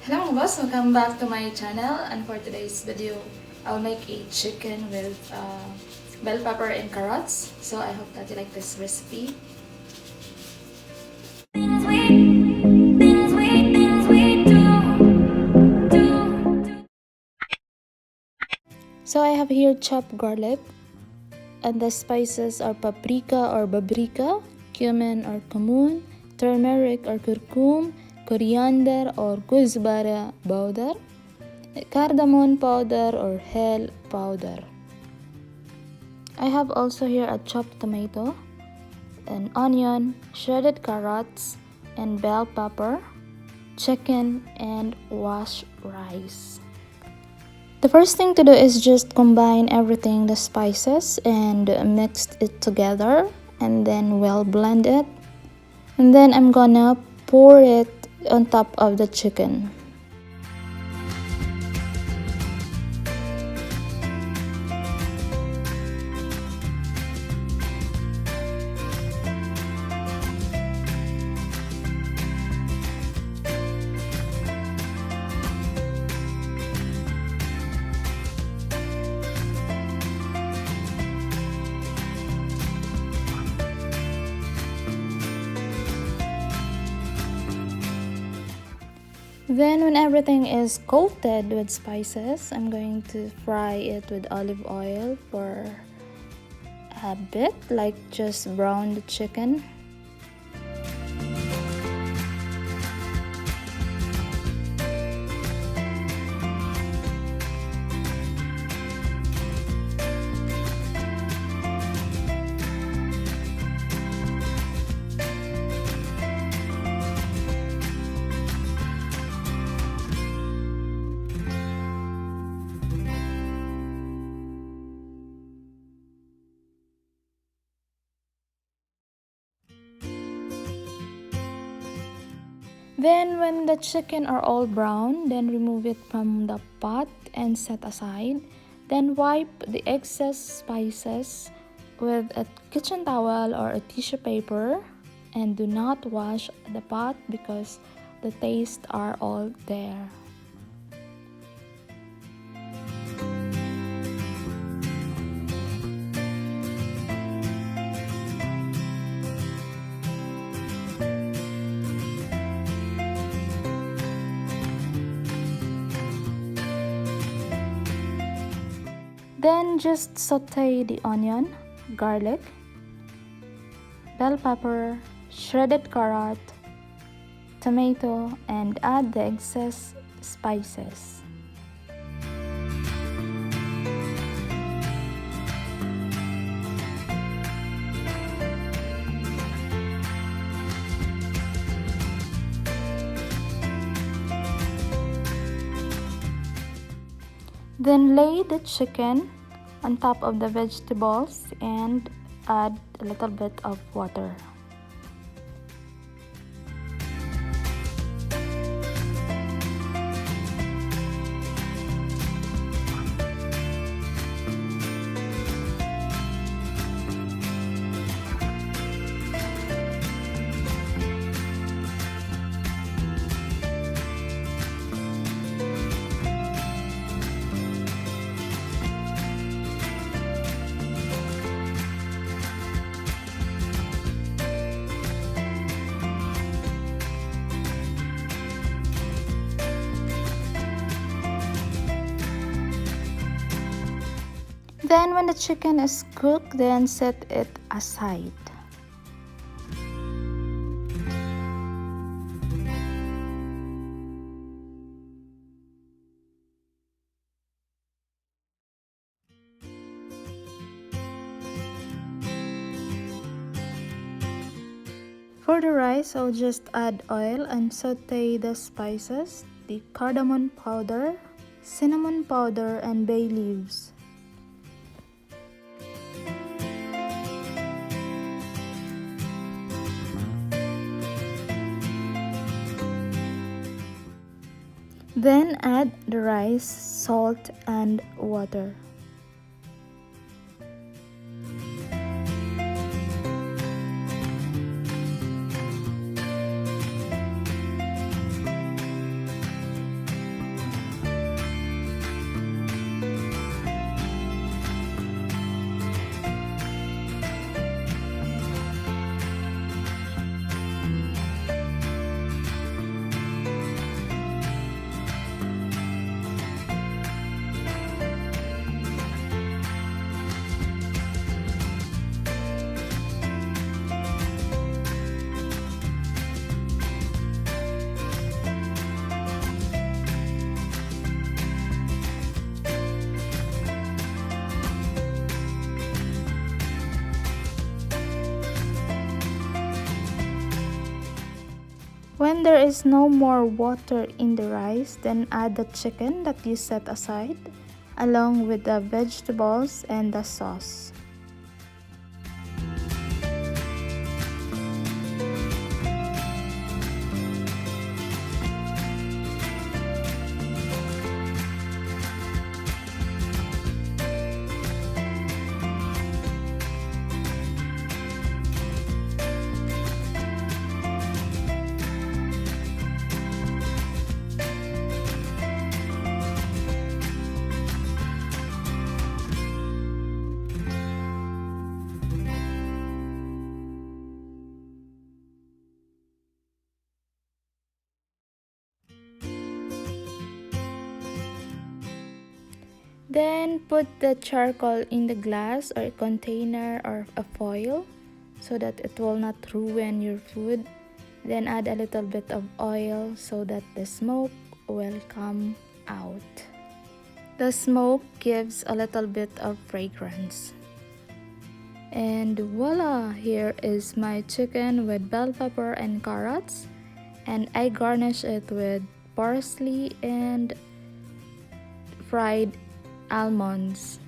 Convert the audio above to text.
Hello mga boss! Welcome back to my channel, and for today's video, I'll make a chicken with bell pepper and carrots. So I hope that you like this recipe. So I have here chopped garlic, and the spices are paprika or babrika, cumin or cumin, turmeric or curcum, coriander or kuzbara powder, cardamon powder or hell powder. I have also here a chopped tomato, an onion, shredded carrots, and bell pepper, chicken, and washed rice. The first thing to do is just combine everything, the spices, and mix it together, and then well blend it. And then I'm gonna pour it on top of the chicken. Then when everything is coated with spices, I'm going to fry it with olive oil for a bit, like just brown the chicken. Then when the chicken are all brown, then remove it from the pot and set aside. Then wipe the excess spices with a kitchen towel or a tissue paper, and do not wash the pot because the tastes are all there. Then just saute the onion, garlic, bell pepper, shredded carrot, tomato, and add the excess spices. Then lay the chicken on top of the vegetables and add a little bit of water. Then when the chicken is cooked, then set it aside. For the rice, I'll just add oil and saute the spices, the cardamom powder, cinnamon powder, and bay leaves. Then add the rice, salt, and water. When there is no more water in the rice, then add the chicken that you set aside along with the vegetables and the sauce. Then put the charcoal in the glass or a container or a foil so that it will not ruin your food. Then add a little bit of oil so that the smoke will come out. The smoke gives a little bit of fragrance. And voila! Here is my chicken with bell pepper and carrots. And I garnish it with parsley and fried almonds.